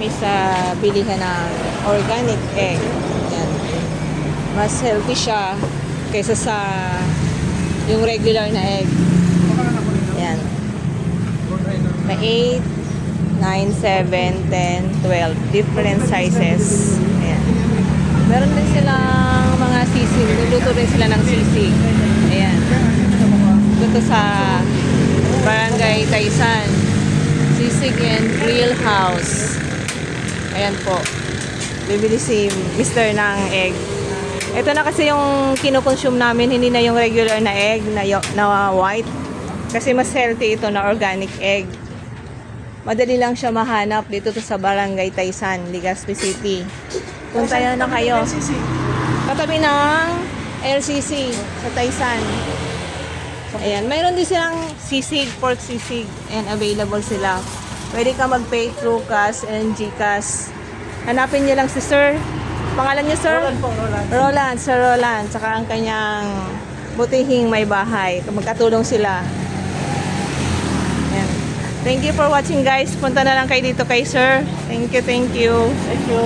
May sa bilihan ng organic egg. Ayan. Mas healthy siya kaysa sa yung regular na egg. Ayan. May 8, 9, 7, 10, 12. Different sizes. Ayan. Meron din silang mga sisig. Luluto rin sila ng sisig. Ayan. Dito sa Barangay Taysan. Sisig and Grill House. Ayan po. Bibili si Mr. ng egg. Ito na kasi yung kinukonsume namin. Hindi na yung regular na egg na white. Kasi mas healthy ito na organic egg. Madali lang siya mahanap dito to sa Barangay Taysan, Legazpi City. Puntayan na kayo. Katabi ng LCC sa Taysan. Ayan, mayroon din silang sisig, pork sisig, and available sila. Pwede ka mag-pay through cash and GCash. Hanapin niyo lang si Sir. Pangalan niyo, Sir? Roland po, Roland. Roland, Sir Roland. Saka ang kanyang butihing may bahay. Magkatulong sila. Ayan. Thank you for watching, guys. Punta na lang kayo dito kay Sir. Thank you, thank you. Thank you.